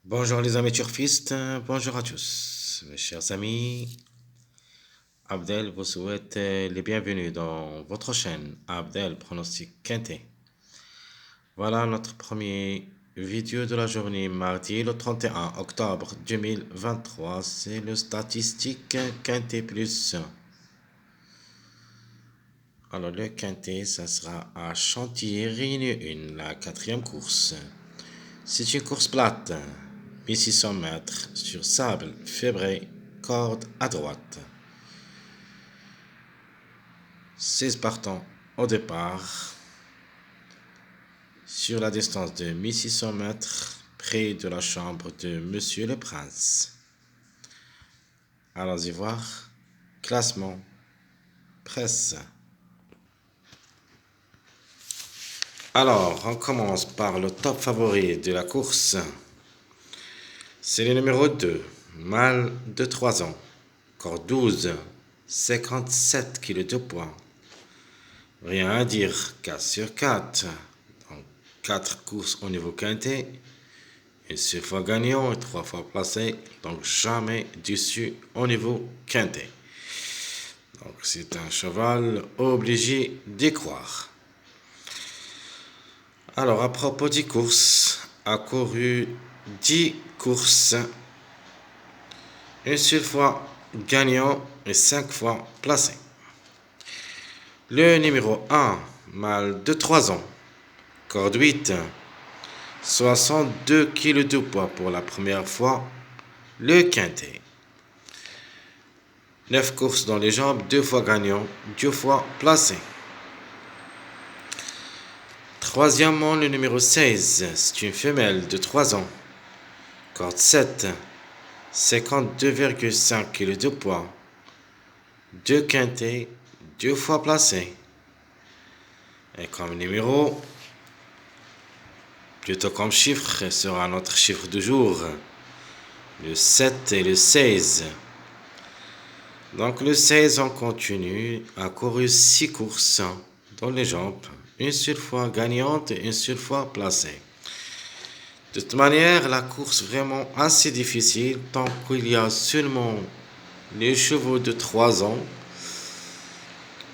Bonjour les amis turfistes, bonjour à tous. Mes chers amis, Abdel vous souhaite les bienvenus dans votre chaîne Abdel Pronostic Quintet. Voilà notre premier vidéo de la journée mardi le 31 octobre 2023. C'est le statistique Quintet Plus. Alors le Quintet, ça sera à Chantilly, Réunion 1, la quatrième course. C'est une course plate, 1600 mètres sur sable fébré, corde à droite. 16 partants au départ sur la distance de 1600 mètres près de la chambre de Monsieur le Prince. Allons-y voir. Classement. Presse. Alors, on commence par le top favori de la course. C'est le numéro 2, mâle de 3 ans, corps 12, 57 kg de poids. Rien à dire, 4 sur 4. Donc, 4 courses au niveau quintet, une seule fois gagnant et 3 fois placé, donc jamais déçu au niveau quintet. Donc c'est un cheval obligé d'y croire. Alors à propos des courses, a couru 10 courses, une seule fois gagnant et 5 fois placé. Le numéro 1, mâle de 3 ans, corde 8, 62 kg de poids pour la première fois, le quintet. 9 courses dans les jambes, 2 fois gagnant, 2 fois placé. Troisièmement, le numéro 16, c'est une femelle de 3 ans, corde 7, 52,5 kg de poids, 2 quintets, 2 fois placé. Et comme numéro, plutôt comme chiffre, sera notre chiffre du jour, le 7 et le 16. Donc le 16, on continue, a couru 6 courses dans les jambes, une seule fois gagnante et une seule fois placée. De toute manière, la course vraiment assez difficile tant qu'il y a seulement les chevaux de 3 ans,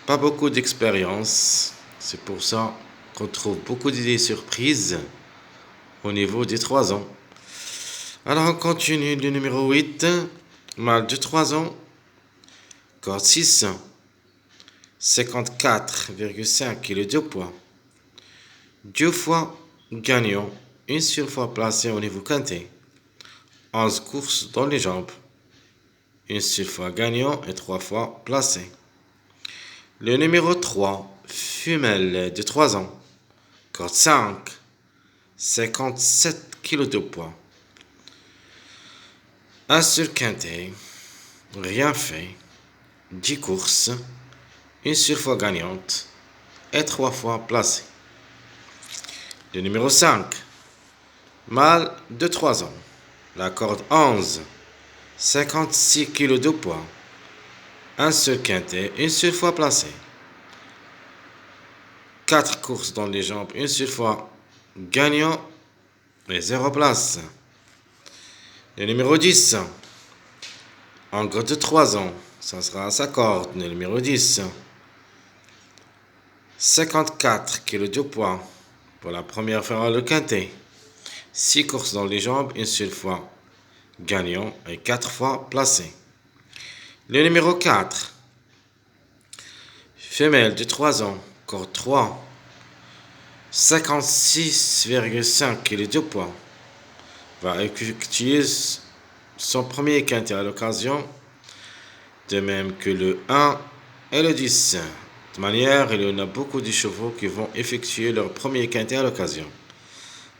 pas beaucoup d'expérience. C'est pour ça qu'on trouve beaucoup d'idées surprises au niveau des 3 ans. Alors on continue le numéro 8, mâle de 3 ans, corde 6, 54,5 kg de poids, 2 fois gagnant, une seule fois placé au niveau quintet, 11 courses dans les jambes, une seule fois gagnant et 3 fois placé. Le numéro 3, femelle de 3 ans, corde 5, 57 kg de poids, un seul quintet, rien fait, 10 courses, une seule fois gagnante et 3 fois placée. Le numéro 5, mâle de 3 ans, la corde 11, 56 kg de poids, un seul quintet, une seule fois placé. 4 courses dans les jambes, une seule fois gagnant et 0 place. Le numéro 10, en gros de 3 ans, ça sera à sa corde, le numéro 10. 54 kg de poids pour la première fois le quintet. 6 courses dans les jambes, une seule fois gagnant et 4 fois placé. Le numéro 4, femelle de 3 ans, corde 3, 56,5 kg de poids, va effectuer son premier quintet à l'occasion, de même que le 1 et le 10. De toute manière, il y en a beaucoup de chevaux qui vont effectuer leur premier quintet à l'occasion.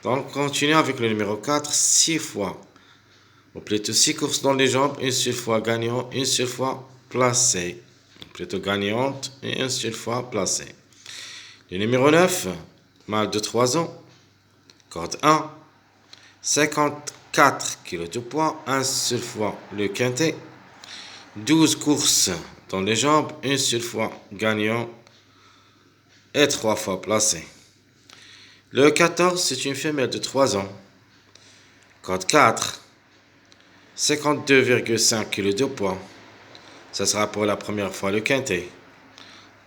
Donc, continuons avec le numéro 4, 6 fois. Ou plutôt 6 courses dans les jambes, une seule fois gagnant, une seule fois placé. Plutôt gagnante et une seule fois placé. Le numéro 9, mâle de 3 ans, corde 1, 54 kg de poids, un seul fois le quintet, 12 courses dans les jambes, une seule fois gagnant et 3 fois placé. Le 14, c'est une femelle de 3 ans, Corde 4, 52,5 kg de poids. Ça sera pour la première fois le quintet.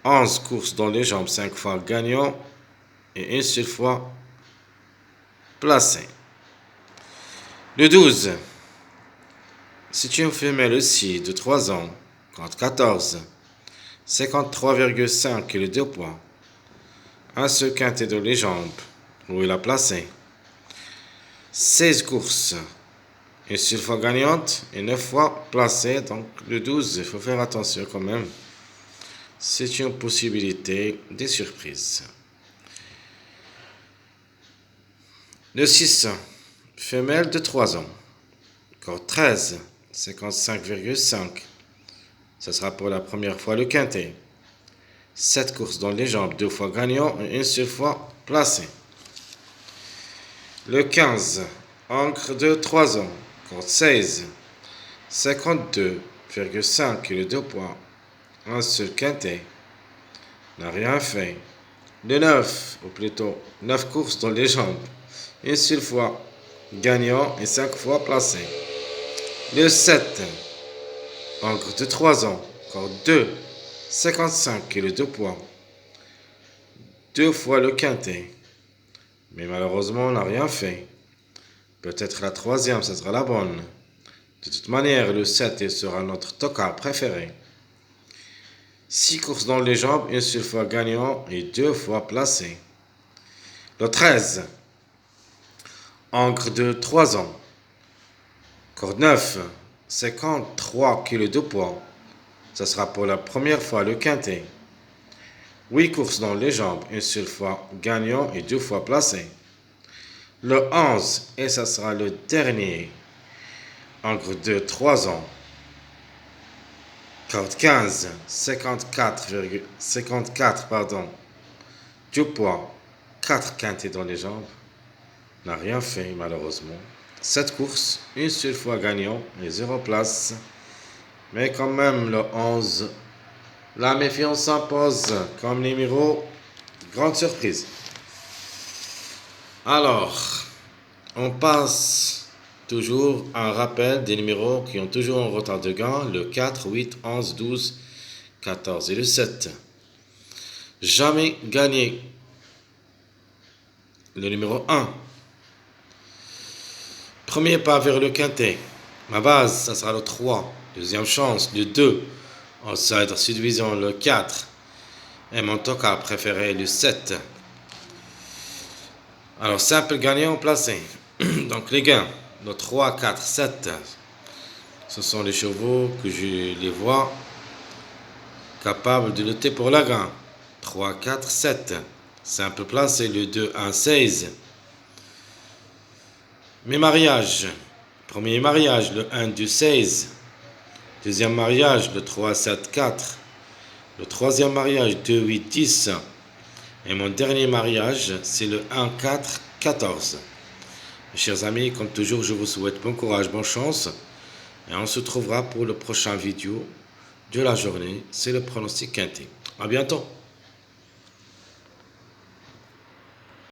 11 courses dans les jambes, 5 fois gagnant et une seule fois placé. Le 12, c'est une femelle aussi de 3 ans. Corde 14, 53,5 kg de poids. Un seul quintet dans les jambes, où il a placé. 16 courses, une seule fois gagnante et 9 fois placée. Donc le 12, il faut faire attention quand même. C'est une possibilité des surprises. Le 6, femelle de 3 ans. Corde 13, 55,5. Ce sera pour la première fois le quintet. 7 courses dans les jambes, 2 fois gagnant et une seule fois placé. Le 15, encre de 3 ans. Corde 16, 52,5 kg de poids. Un seul quintet. N'a rien fait. Le 9, ou plutôt 9 courses dans les jambes. Une seule fois gagnant et 5 fois placé. Le 7, encre de 3 ans. Corde 2, 55 kg de poids. 2 fois le quintet. Mais malheureusement, on n'a rien fait. Peut-être la troisième, ce sera la bonne. De toute manière, le 7 il sera notre tocard préféré. 6 courses dans les jambes, une seule fois gagnant et 2 fois placé. Le 13, encre de 3 ans. Corde 9, 53 kg de poids. Ce sera pour la première fois le quintet. 8 courses dans les jambes, une seule fois gagnant et 2 fois placé. Le 11, et ça sera le dernier, encre de 3 ans. Corde 15, 54, du poids, 4 quintets dans les jambes. N'a rien fait malheureusement. 7 courses, une seule fois gagnant et 0 place. Mais quand même le 11, la méfiance s'impose comme numéro. Grande surprise. Alors, on passe toujours un rappel des numéros qui ont toujours un retard de gain, le 4, 8, 11, 12, 14 et le 7. Jamais gagné. Le numéro 1. Premier pas vers le quintet. Ma base, ça sera le 3. Deuxième chance, le 2. Outsider subdivision, le 4. Et mon tocard préféré, le 7. Alors, simple gagnant placé. Donc, les gains, le 3, 4, 7. Ce sont les chevaux que je les vois capables de lutter pour la gain. 3, 4, 7. Simple placé, le 2, 1, 16. Mes mariages. Premier mariage, le 1, 2, 16. Deuxième mariage, le 3, 7, 4. Le troisième mariage, 2, 8, 10. Et mon dernier mariage, c'est le 1, 4, 14. Mes chers amis, comme toujours, je vous souhaite bon courage, bonne chance. Et on se trouvera pour le prochain vidéo de la journée. C'est le pronostic quintet. À bientôt.